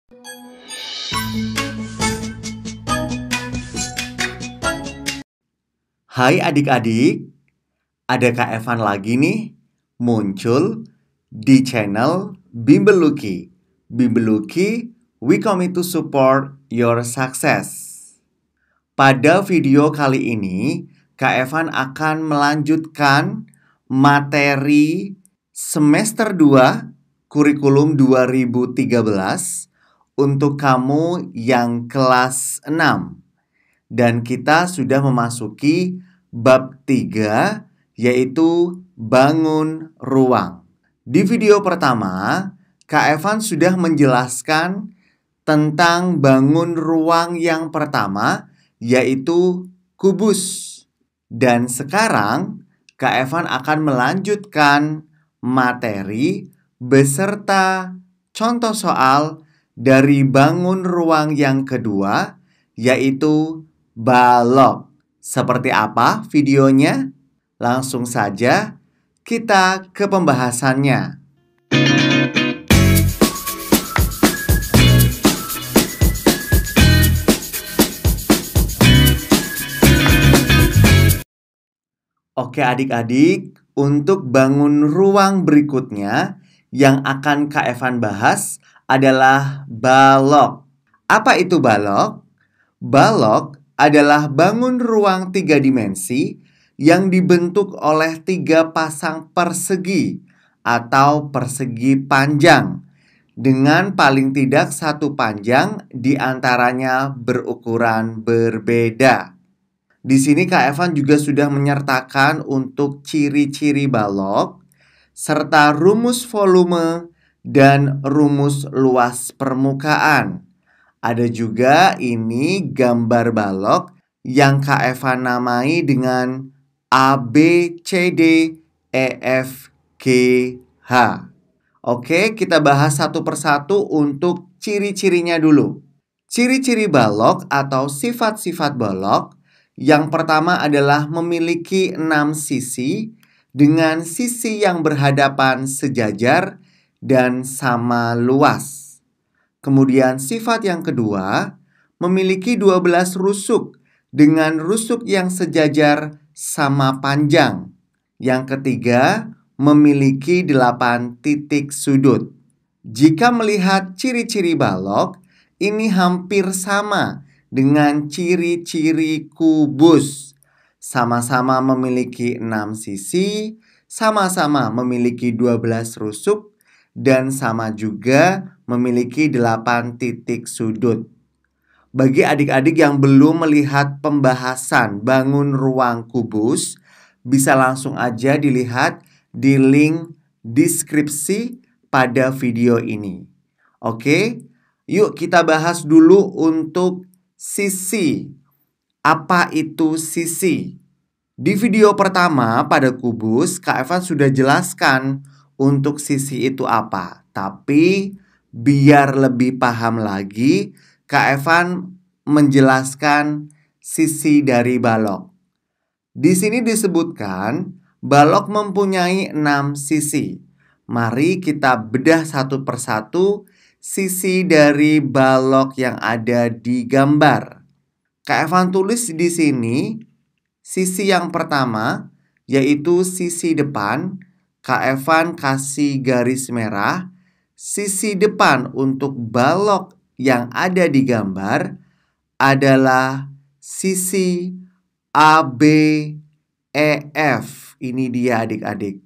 Hai adik-adik, ada Kak Evan lagi nih muncul di channel Bimbel Lucky. Bimbel Lucky, we come to support your success. Pada video kali ini, Kak Evan akan melanjutkan materi semester 2 kurikulum 2013 untuk kamu yang kelas 6. Dan kita sudah memasuki bab 3, yaitu bangun ruang. Di video pertama, Kak Evan sudah menjelaskan tentang bangun ruang yang pertama, yaitu kubus. Dan sekarang, Kak Evan akan melanjutkan materi beserta contoh soal dari bangun ruang yang kedua, yaitu balok. Seperti apa videonya? Langsung saja kita ke pembahasannya. Oke adik-adik, untuk bangun ruang berikutnya yang akan Kak Evan bahas adalah balok. Apa itu balok? Balok adalah bangun ruang 3 dimensi yang dibentuk oleh 3 pasang persegi atau persegi panjang dengan paling tidak 1 panjang di antaranya berukuran berbeda. Di sini Kak Evan juga sudah menyertakan untuk ciri-ciri balok serta rumus volume dan rumus luas permukaan. Ada juga ini gambar balok yang Kak Evan namai dengan A, B, C, D, E, F, G, H. Oke, kita bahas satu persatu untuk ciri-cirinya dulu. Ciri-ciri balok atau sifat-sifat balok, yang pertama adalah memiliki 6 sisi dengan sisi yang berhadapan sejajar dan sama luas. Kemudian sifat yang kedua, memiliki 12 rusuk dengan rusuk yang sejajar sama panjang. Yang ketiga, memiliki 8 titik sudut. Jika melihat ciri-ciri balok, ini hampir sama dengan ciri-ciri kubus. Sama-sama memiliki 6 sisi, sama-sama memiliki 12 rusuk, dan sama juga memiliki 8 titik sudut. Bagi adik-adik yang belum melihat pembahasan bangun ruang kubus, bisa langsung aja dilihat di link deskripsi pada video ini. Oke, yuk kita bahas dulu untuk sisi. Apa itu sisi? Di video pertama pada kubus, Kak Evan sudah jelaskan untuk sisi itu apa. Tapi biar lebih paham lagi, Kak Evan menjelaskan sisi dari balok. Di sini disebutkan balok mempunyai 6 sisi. Mari kita bedah satu persatu sisi dari balok yang ada di gambar. Kak Evan tulis di sini sisi yang pertama, yaitu sisi depan. Kak Evan kasih garis merah. Sisi depan untuk balok yang ada di gambar adalah sisi A, B, E, F. Ini dia adik-adik.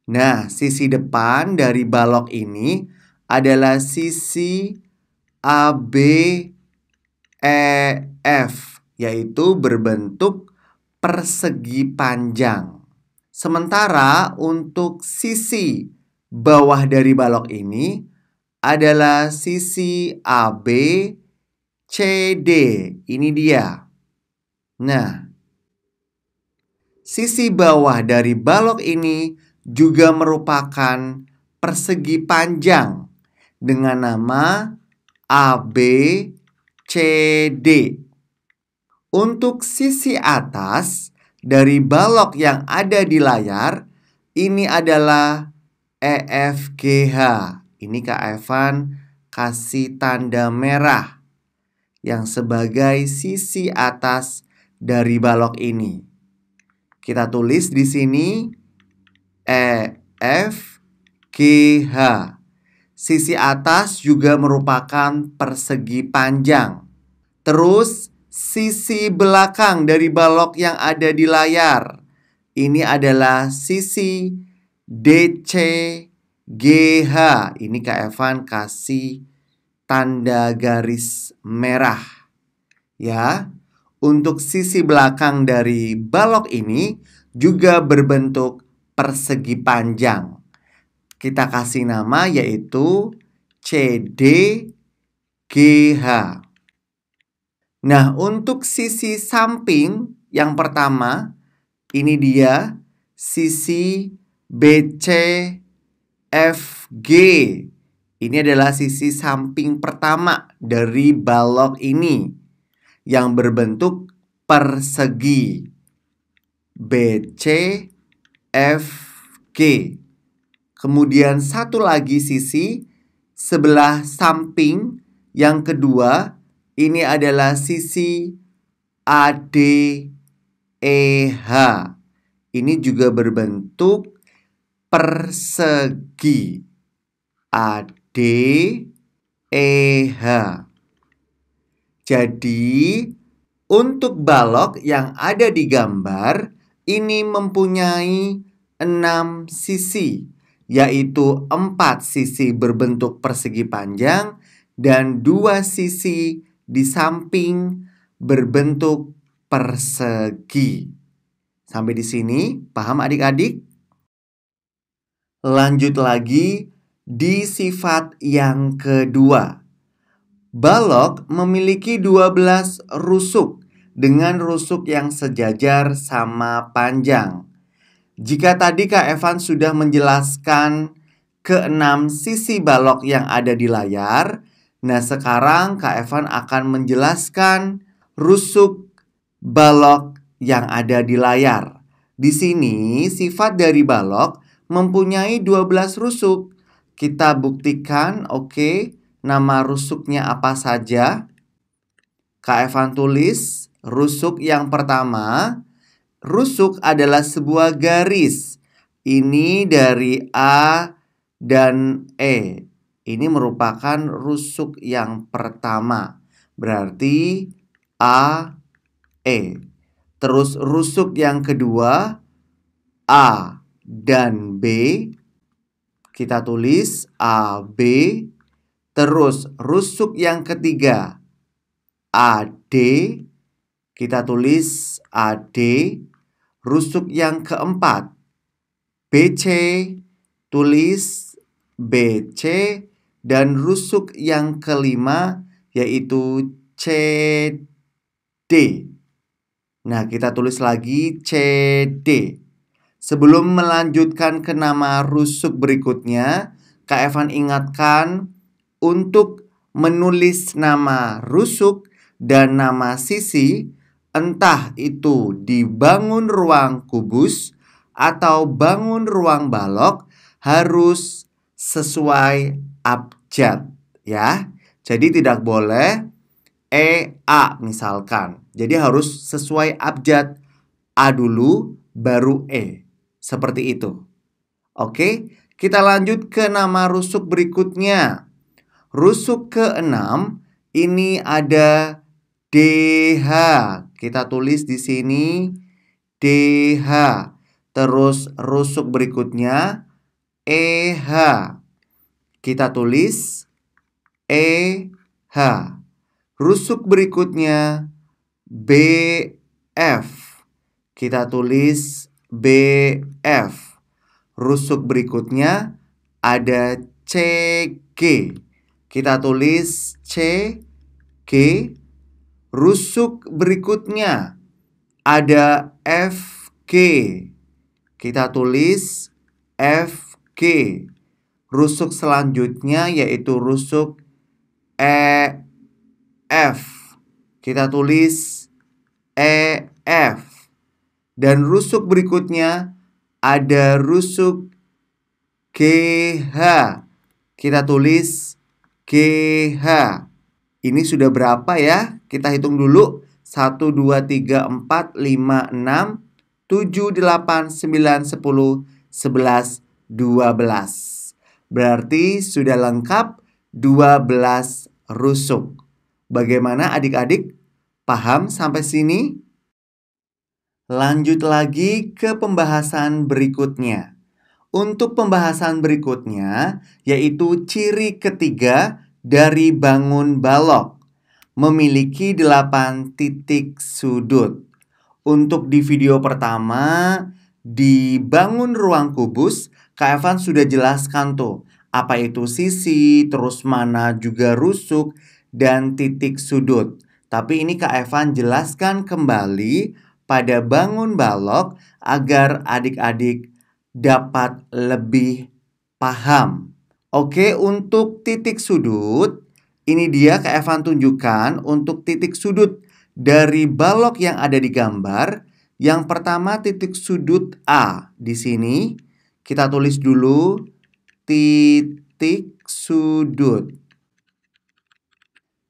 Nah, sisi depan dari balok ini adalah sisi A, B, E, F, yaitu berbentuk persegi panjang. Sementara untuk sisi bawah dari balok ini adalah sisi AB, CD. Ini dia. Nah, sisi bawah dari balok ini juga merupakan persegi panjang dengan nama AB, CD. Untuk sisi atas dari balok yang ada di layar, ini adalah EFGH. Ini Kak Evan kasih tanda merah yang sebagai sisi atas dari balok ini. Kita tulis di sini E, F, G, H. Sisi atas juga merupakan persegi panjang. Terus sisi belakang dari balok yang ada di layar. Ini adalah sisi DC GH. Ini Kak Evan kasih tanda garis merah. Ya, untuk sisi belakang dari balok ini juga berbentuk persegi panjang. Kita kasih nama yaitu CDGH. Nah, untuk sisi samping yang pertama, ini dia sisi BCFG. Ini adalah sisi samping pertama dari balok ini yang berbentuk persegi. BCFG. Kemudian satu lagi sisi sebelah samping yang kedua, ini adalah sisi ADEH. Ini juga berbentuk persegi. ADEH. Jadi, untuk balok yang ada di gambar, ini mempunyai 6 sisi, yaitu 4 sisi berbentuk persegi panjang dan 2 sisi di samping berbentuk persegi. Sampai di sini, paham adik-adik? Lanjut lagi di sifat yang kedua. Balok memiliki 12 rusuk dengan rusuk yang sejajar sama panjang. Jika tadi Kak Evan sudah menjelaskan ke-6 sisi balok yang ada di layar, nah sekarang Kak Evan akan menjelaskan rusuk balok yang ada di layar. Di sini sifat dari balok mempunyai 12 rusuk. Kita buktikan, oke. Nama rusuknya apa saja? Kak Evan tulis rusuk yang pertama. Rusuk adalah sebuah garis. Ini dari A dan E. Ini merupakan rusuk yang pertama. Berarti A, E. Terus rusuk yang kedua A dan B. Kita tulis A, B. Terus rusuk yang ketiga AD, kita tulis AD. Rusuk yang keempat BC, tulis BC. Dan rusuk yang kelima yaitu CD. Nah, kita tulis lagi CD. Sebelum melanjutkan ke nama rusuk berikutnya, Kak Evan ingatkan untuk menulis nama rusuk dan nama sisi, entah itu di bangun ruang kubus atau bangun ruang balok, harus sesuai abjad ya. Jadi tidak boleh EA misalkan. Jadi harus sesuai abjad. A dulu baru E. Seperti itu. Oke, kita lanjut ke nama rusuk berikutnya. Rusuk ke-6 ini ada DH. Kita tulis di sini DH. Terus rusuk berikutnya EH. Kita tulis EH. Rusuk berikutnya BF. Kita tulis BF. Rusuk berikutnya ada CG. Kita tulis CG. Rusuk berikutnya ada FG. Kita tulis FG. Rusuk selanjutnya yaitu rusuk EF. Kita tulis EF. Dan rusuk berikutnya ada rusuk GH. Kita tulis GH. Ini sudah berapa ya? Kita hitung dulu. 1, 2, 3, 4, 5, 6, 7, 8, 9, 10, 11, 12. Berarti sudah lengkap 12 rusuk. Bagaimana adik-adik? Paham sampai sini? Lanjut lagi ke pembahasan berikutnya. Untuk pembahasan berikutnya, yaitu ciri ketiga dari bangun balok, memiliki 8 titik sudut. Untuk di video pertama, di bangun ruang kubus, Kak Evan sudah jelaskan tuh, apa itu sisi, terus mana juga rusuk, dan titik sudut. Tapi ini Kak Evan jelaskan kembali pada bangun balok agar adik-adik dapat lebih paham. Oke, untuk titik sudut, ini dia Kak Evan tunjukkan untuk titik sudut dari balok yang ada di gambar. Yang pertama titik sudut A. Di sini kita tulis dulu titik sudut.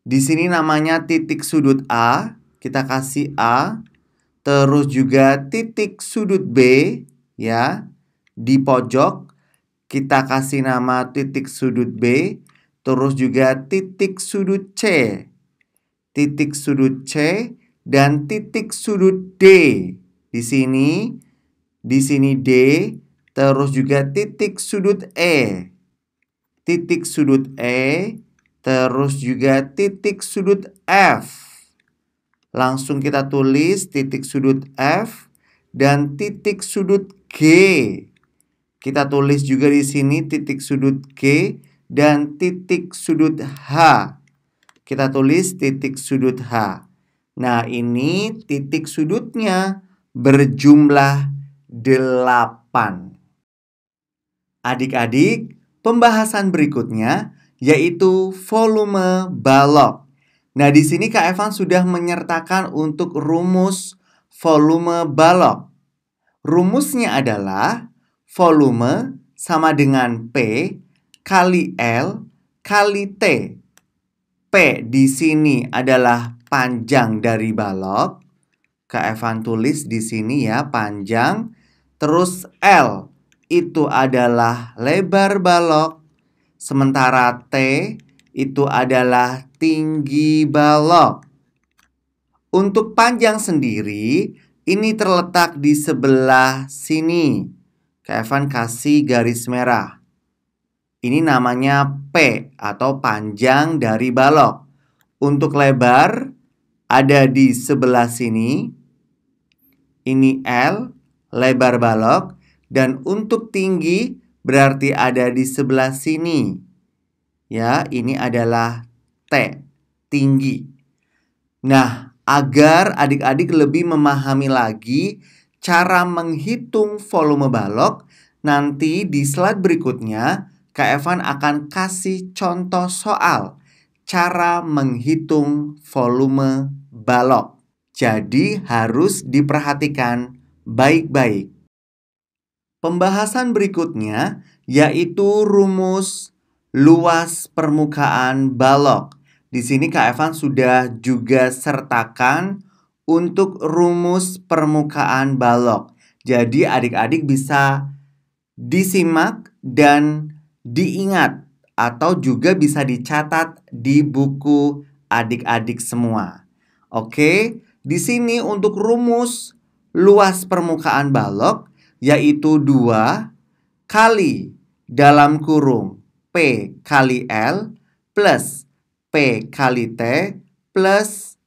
Di sini namanya titik sudut A, kita kasih A. Terus juga titik sudut B, ya. Di pojok kita kasih nama titik sudut B. Terus juga titik sudut C. Titik sudut C dan titik sudut D. Di sini D, terus juga titik sudut E. Titik sudut E, terus juga titik sudut F. Langsung kita tulis titik sudut F dan titik sudut G. Kita tulis juga di sini titik sudut G dan titik sudut H. Kita tulis titik sudut H. Nah, ini titik sudutnya berjumlah 8. Adik-adik, pembahasan berikutnya yaitu volume balok. Nah, di sini Kak Evan sudah menyertakan untuk rumus volume balok. Rumusnya adalah volume sama dengan P kali L kali T. P di sini adalah panjang dari balok. Kak Evan tulis di sini ya, panjang. Terus L itu adalah lebar balok. Sementara T itu adalah tinggi balok. Untuk panjang sendiri, ini terletak di sebelah sini. Kak Evan kasih garis merah. Ini namanya P atau panjang dari balok. Untuk lebar ada di sebelah sini. Ini L, lebar balok. Dan untuk tinggi berarti ada di sebelah sini. Ya, ini adalah T, tinggi. Nah, agar adik-adik lebih memahami lagi cara menghitung volume balok, nanti di slide berikutnya Kak Evan akan kasih contoh soal cara menghitung volume balok. Jadi harus diperhatikan baik-baik. Pembahasan berikutnya yaitu rumus luas permukaan balok. Di sini Kak Evan sudah juga sertakan untuk rumus permukaan balok. Jadi adik-adik bisa disimak dan diingat atau juga bisa dicatat di buku adik-adik semua. Oke, di sini untuk rumus luas permukaan balok yaitu 2 kali dalam kurung P kali L plus P kali T plus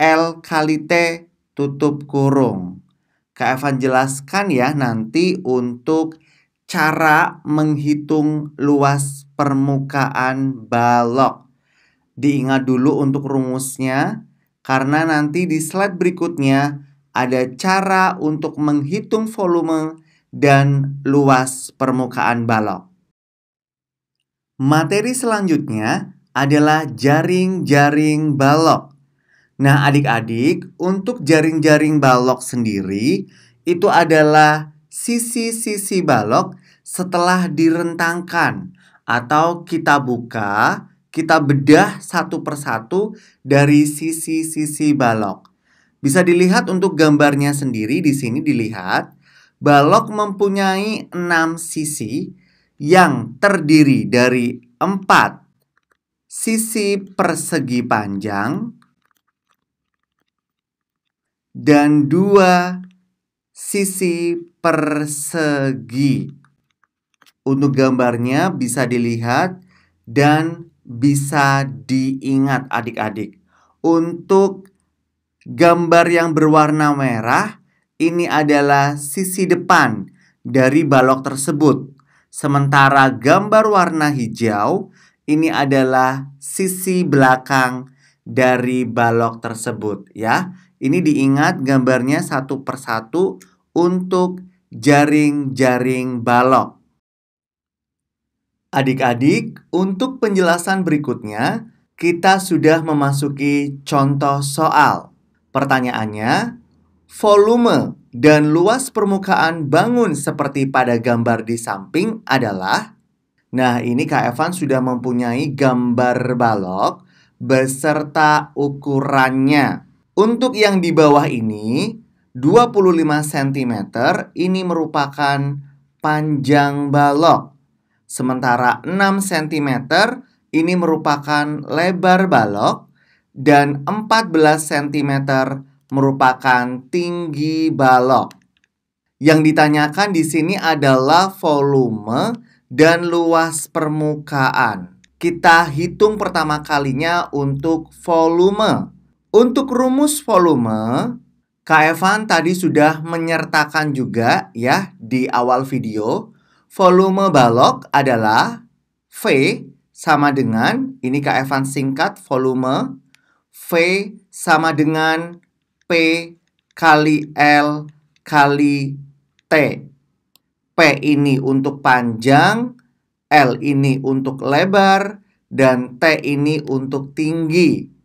L kali T tutup kurung. Kak Evan jelaskan ya nanti untuk cara menghitung luas permukaan balok. Diingat dulu untuk rumusnya, karena nanti di slide berikutnya ada cara untuk menghitung volume dan luas permukaan balok. Materi selanjutnya adalah jaring-jaring balok. Nah, adik-adik, untuk jaring-jaring balok sendiri itu adalah sisi-sisi balok setelah direntangkan atau kita buka kita bedah satu persatu dari sisi-sisi balok. Bisa dilihat untuk gambarnya sendiri, di sini dilihat balok mempunyai 6 sisi yang terdiri dari 4 sisi persegi panjang dan 2 sisi persegi. Untuk gambarnya bisa dilihat dan bisa diingat adik-adik. Untuk gambar yang berwarna merah, ini adalah sisi depan dari balok tersebut. Sementara gambar warna hijau, ini adalah sisi belakang dari balok tersebut ya. Ini diingat gambarnya satu persatu untuk jaring-jaring balok. Adik-adik, untuk penjelasan berikutnya, kita sudah memasuki contoh soal. Pertanyaannya, volume dan luas permukaan bangun seperti pada gambar di samping adalah... Nah, ini Kak Evan sudah mempunyai gambar balok beserta ukurannya. Untuk yang di bawah ini, 25 cm ini merupakan panjang balok. Sementara 6 cm ini merupakan lebar balok dan 14 cm merupakan tinggi balok. Yang ditanyakan di sini adalah volume dan luas permukaan. Kita hitung pertama kalinya untuk volume. Untuk rumus volume, Kak Evan tadi sudah menyertakan juga ya di awal video. Volume balok adalah V sama dengan, ini Kak Evan singkat volume, V sama dengan P kali L kali T. P ini untuk panjang, L ini untuk lebar, dan T ini untuk tinggi.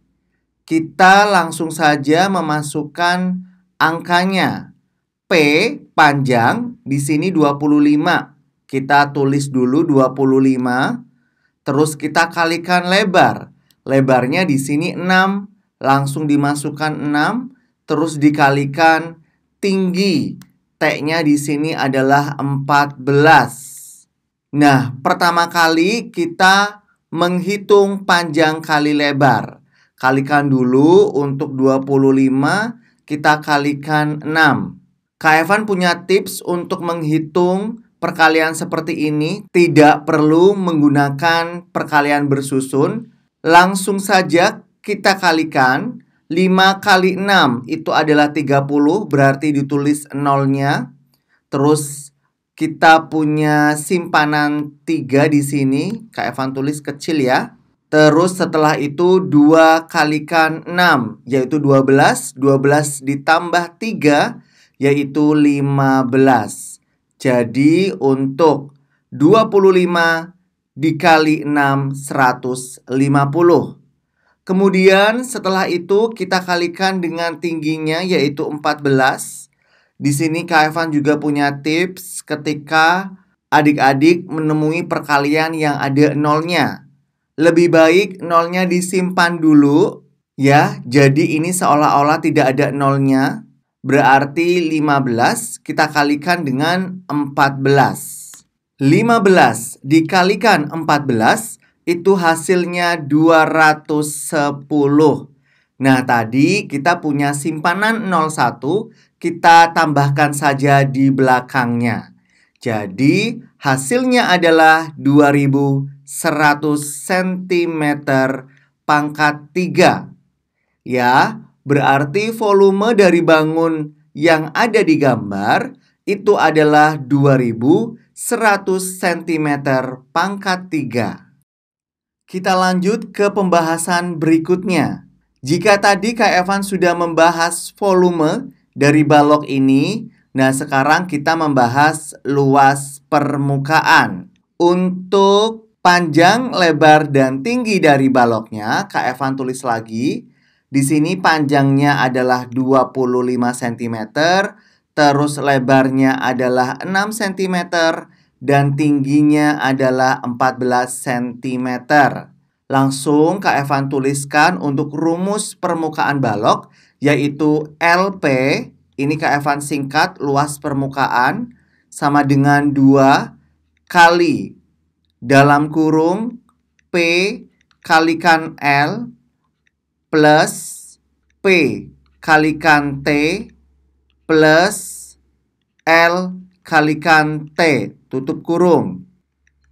Kita langsung saja memasukkan angkanya. P panjang di sini 25. Kita tulis dulu 25. Terus kita kalikan lebar. Lebarnya di sini 6. Langsung dimasukkan 6. Terus dikalikan tinggi. T-nya di sini adalah 14. Nah, pertama kali kita menghitung panjang kali lebar. Kalikan dulu untuk 25, kita kalikan 6. Kak Evan punya tips untuk menghitung perkalian seperti ini. Tidak perlu menggunakan perkalian bersusun. Langsung saja kita kalikan. 5 kali 6 itu adalah 30, berarti ditulis nolnya. Terus kita punya simpanan 3 di sini. Kak Evan tulis kecil ya. Terus setelah itu 2 kalikan 6, yaitu 12. 12 ditambah 3, yaitu 15. Jadi untuk 25 dikali 6, 150. Kemudian setelah itu kita kalikan dengan tingginya yaitu 14. Di sini Kak Evan juga punya tips ketika adik-adik menemui perkalian yang ada nolnya. Lebih baik nolnya disimpan dulu ya. Jadi ini seolah-olah tidak ada nolnya. Berarti 15 kita kalikan dengan 14. 15 dikalikan 14 itu hasilnya 210. Nah, tadi kita punya simpanan 01, kita tambahkan saja di belakangnya. Jadi, hasilnya adalah 2100 cm pangkat 3. Ya, berarti volume dari bangun yang ada di gambar itu adalah 2100 cm pangkat 3. Kita lanjut ke pembahasan berikutnya. Jika tadi Kak Evan sudah membahas volume dari balok ini, nah sekarang kita membahas luas permukaan. Untuk panjang, lebar, dan tinggi dari baloknya, Kak Evan tulis lagi. Di sini panjangnya adalah 25 cm, terus lebarnya adalah 6 cm, dan tingginya adalah 14 cm. Langsung Kak Evan tuliskan untuk rumus permukaan balok, yaitu LP, ini Kak Evan singkat luas permukaan, sama dengan 2 kali dalam kurung P kalikan L plus P kalikan T plus L kalikan T, tutup kurung.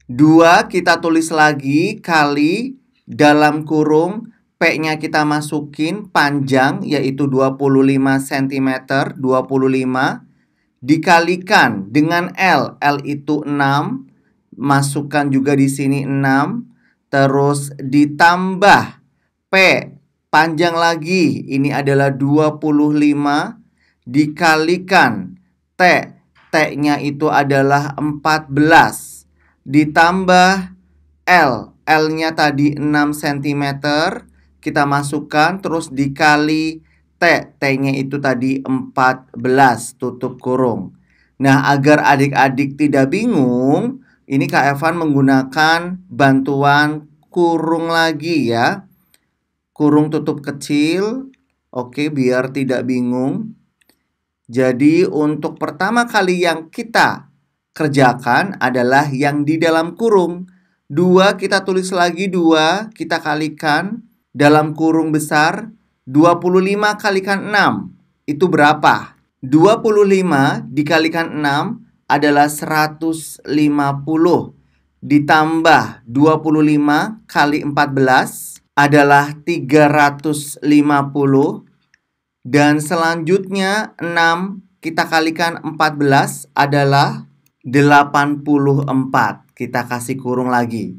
2 kita tulis lagi kali dalam kurung P-nya kita masukin panjang yaitu 25 cm, 25 dikalikan dengan L. L itu 6, masukkan juga di sini 6, terus ditambah P panjang lagi, ini adalah 25 dikalikan T. T-nya itu adalah 14 ditambah L. L-nya tadi 6 cm, kita masukkan terus dikali T. T-nya itu tadi 14, tutup kurung. Nah, agar adik-adik tidak bingung, ini Kak Evan menggunakan bantuan kurung lagi ya. Kurung tutup kecil. Oke, biar tidak bingung. Jadi untuk pertama kali yang kita kerjakan adalah yang di dalam kurung. 2 kita tulis lagi 2, kita kalikan dalam kurung besar. 25 kalikan 6 itu berapa? 25 dikalikan 6 adalah 150 ditambah 25 kali 14 adalah 350. Dan selanjutnya 6 kita kalikan 14 adalah 84. Kita kasih kurung lagi.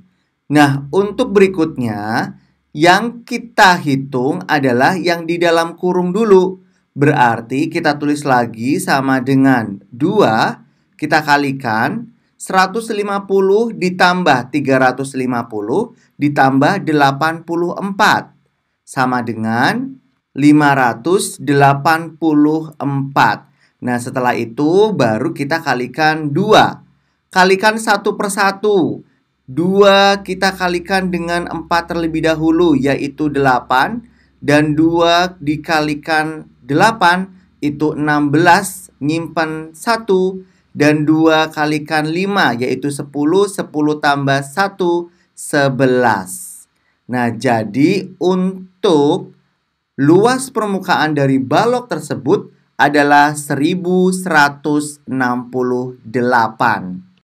Nah, untuk berikutnya yang kita hitung adalah yang di dalam kurung dulu. Berarti kita tulis lagi sama dengan 2 kita kalikan 150 ditambah 350 ditambah 84 sama dengan 584. Nah, setelah itu baru kita kalikan 2. Kalikan satu per satu. 2 kita kalikan dengan 4 terlebih dahulu, yaitu 8. Dan 2 dikalikan 8 itu 16, nyimpen 1. Dan 2 kalikan 5, yaitu 10. 10 tambah 1, 11. Nah, jadi untuk luas permukaan dari balok tersebut adalah 1168.